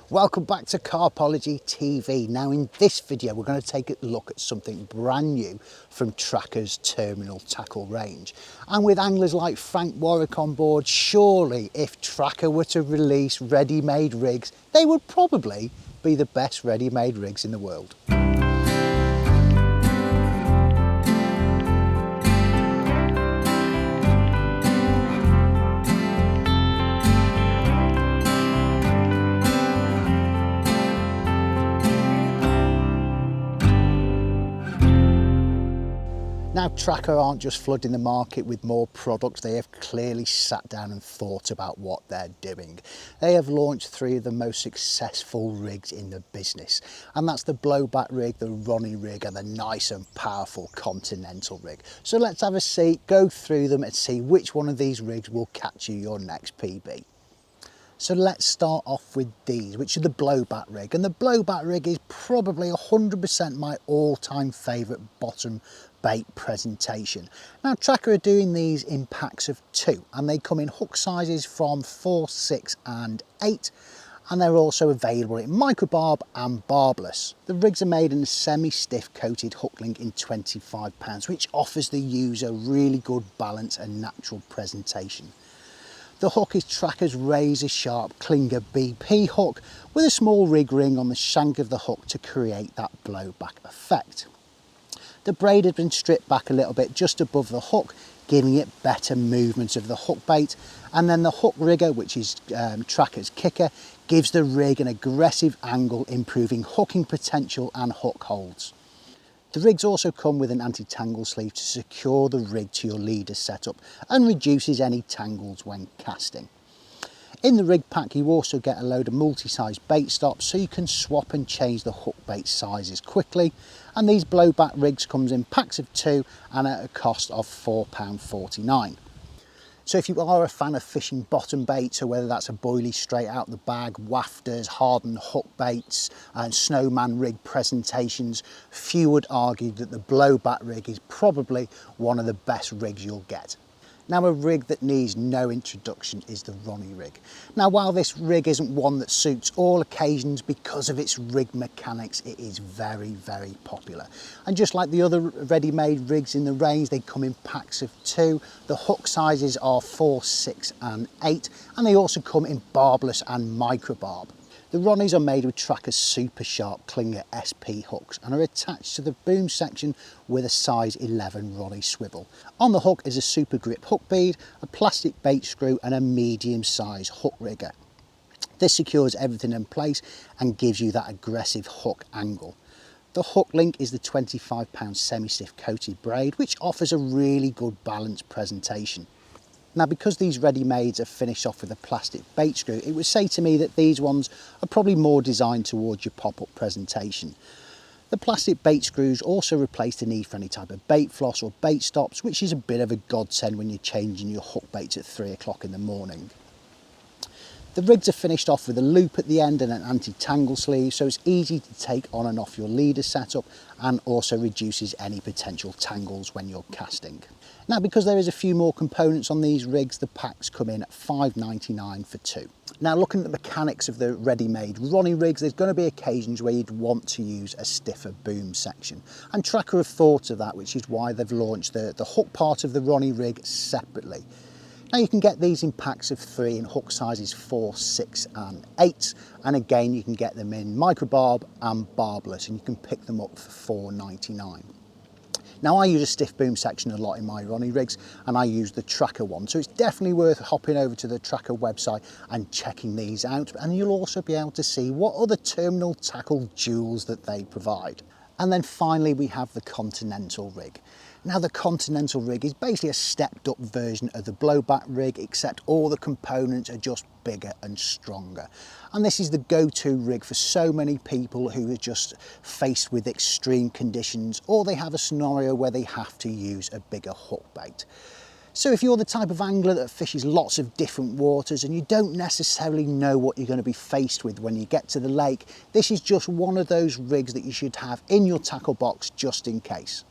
Welcome back to CARPology TV. Now in this video we're going to take a look at something brand new from Trakker's terminal tackle range. And with anglers like Frank Warwick on board, surely if Trakker were to release ready-made rigs, they would probably be the best ready-made rigs in the world. Now Trakker aren't just flooding the market with more products, they have clearly sat down and thought about what they're doing. They have launched three of the most successful rigs in the business, and that's the Blowback rig, the Ronnie rig and the nice and powerful Continental rig. So let's have a seat, go through them and see which one of these rigs will catch you your next PB. So let's start off with these, which are the Blowback rig. And the Blowback rig is probably 100% my all-time favourite bottom bait presentation. Now Trakker are doing these in packs of 2, and they come in hook sizes from 4, 6 and 8. And they're also available in microbarb and barbless. The rigs are made in a semi-stiff coated hook link in 25 pounds, which offers the user really good balance and natural presentation. The hook is Trakker's razor sharp Klinger BP hook with a small rig ring on the shank of the hook to create that blowback effect. The braid has been stripped back a little bit just above the hook, giving it better movement of the hook bait, and then the hook rigger, which is Trakker's kicker, gives the rig an aggressive angle, improving hooking potential and hook holds. The rigs also come with an anti-tangle sleeve to secure the rig to your leader setup and reduces any tangles when casting. In the rig pack you also get a load of multi-size bait stops so you can swap and change the hook bait sizes quickly, and these Blowback rigs comes in packs of 2 and at a cost of £4.49. So if you are a fan of fishing bottom baits, so whether that's a boilie straight out the bag, wafters, hardened hook baits and snowman rig presentations, few would argue that the Blowback rig is probably one of the best rigs you'll get. Now a rig that needs no introduction is the Ronnie rig. Now while this rig isn't one that suits all occasions because of its rig mechanics, it is very, very popular. And just like the other ready-made rigs in the range, they come in packs of 2. The hook sizes are 4, 6 and 8, and they also come in barbless and microbarb. The Ronnies are made with Trakker's super sharp Klinger SP hooks and are attached to the boom section with a size 11 Ronnie swivel. On the hook is a super grip hook bead, a plastic bait screw and a medium size hook rigger. This secures everything in place and gives you that aggressive hook angle. The hook link is the 25 pound semi-stiff coated braid, which offers a really good balanced presentation. Now because these ready-mades are finished off with a plastic bait screw, it would say to me that these ones are probably more designed towards your pop-up presentation. The plastic bait screws also replace the need for any type of bait floss or bait stops, which is a bit of a godsend when you're changing your hook baits at 3 o'clock in the morning. The rigs are finished off with a loop at the end and an anti-tangle sleeve, so it's easy to take on and off your leader setup and also reduces any potential tangles when you're casting. Now because there is a few more components on these rigs, the packs come in at £5.99 for 2. Now looking at the mechanics of the ready-made Ronnie rigs, there's going to be occasions where you'd want to use a stiffer boom section, and Trakker have thought of that, which is why they've launched the hook part of the Ronnie rig separately. Now you can get these in packs of 3 in hook sizes 4, 6 and 8, and again you can get them in microbarb and barbless, and you can pick them up for £4.99. Now I use a stiff boom section a lot in my Ronnie rigs, and I use the Trakker one, so it's definitely worth hopping over to the Trakker website and checking these out, and you'll also be able to see what other terminal tackle jewels that they provide. And then finally we have the Continental rig. Now the Continental rig is basically a stepped up version of the Blowback rig, except all the components are just bigger and stronger. And this is the go-to rig for so many people who are just faced with extreme conditions, or they have a scenario where they have to use a bigger hook bait. So if you're the type of angler that fishes lots of different waters and you don't necessarily know what you're going to be faced with when you get to the lake, this is just one of those rigs that you should have in your tackle box just in case.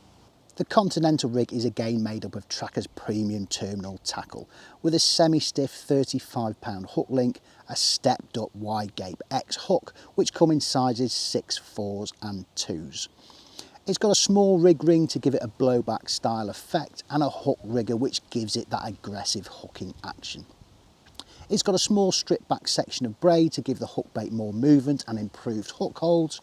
The Continental rig is again made up of Trakker's premium terminal tackle with a semi-stiff 35-pound hook link, a stepped up wide gape X hook which come in sizes 6, 4s and 2s. It's got a small rig ring to give it a blowback style effect and a hook rigger which gives it that aggressive hooking action. It's got a small stripped back section of braid to give the hook bait more movement and improved hook holds,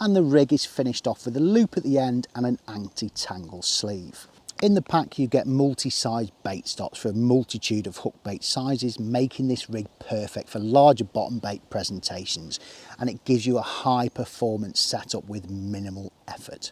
and the rig is finished off with a loop at the end and an anti-tangle sleeve. In the pack you get multi-size bait stops for a multitude of hook bait sizes, making this rig perfect for larger bottom bait presentations, and it gives you a high performance setup with minimal effort.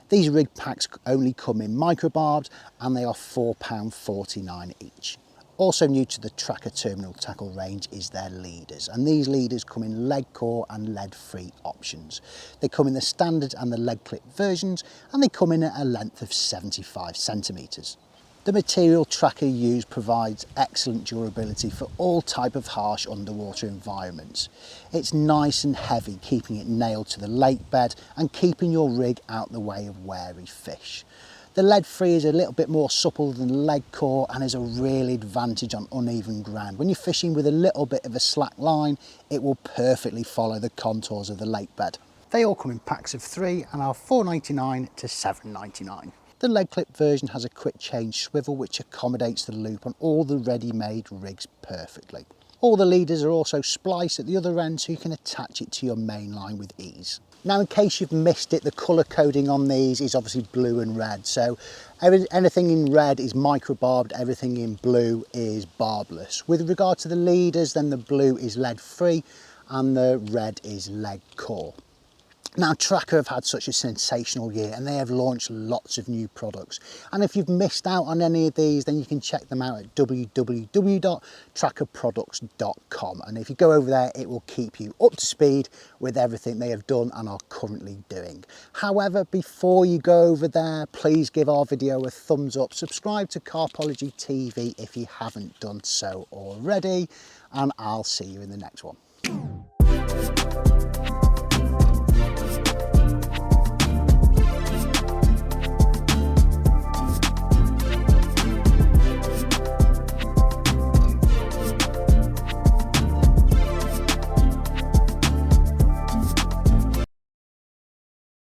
These rig packs only come in micro-barbed and they are £4.49 each. Also new to the Trakker terminal tackle range is their leaders, and these leaders come in lead core and lead free options. They come in the standard and the lead clip versions, and they come in at a length of 75 centimetres. The material Trakker use provides excellent durability for all type of harsh underwater environments. It's nice and heavy, keeping it nailed to the lake bed and keeping your rig out the way of wary fish. The lead free is a little bit more supple than lead core and is a real advantage on uneven ground. When you're fishing with a little bit of a slack line, it will perfectly follow the contours of the lake bed. They all come in packs of 3 and are £4.99 to £7.99. The lead clip version has a quick change swivel which accommodates the loop on all the ready-made rigs perfectly. All the leaders are also spliced at the other end so you can attach it to your main line with ease. Now, in case you've missed it, the colour coding on these is obviously blue and red. So anything in red is micro-barbed, everything in blue is barbless. With regard to the leaders, then the blue is lead free and the red is lead core. Now, Trakker have had such a sensational year and they have launched lots of new products. And if you've missed out on any of these, then you can check them out at www.trakkerproducts.com. And if you go over there, it will keep you up to speed with everything they have done and are currently doing. However, before you go over there, please give our video a thumbs up, subscribe to CARPology TV if you haven't done so already, and I'll see you in the next one.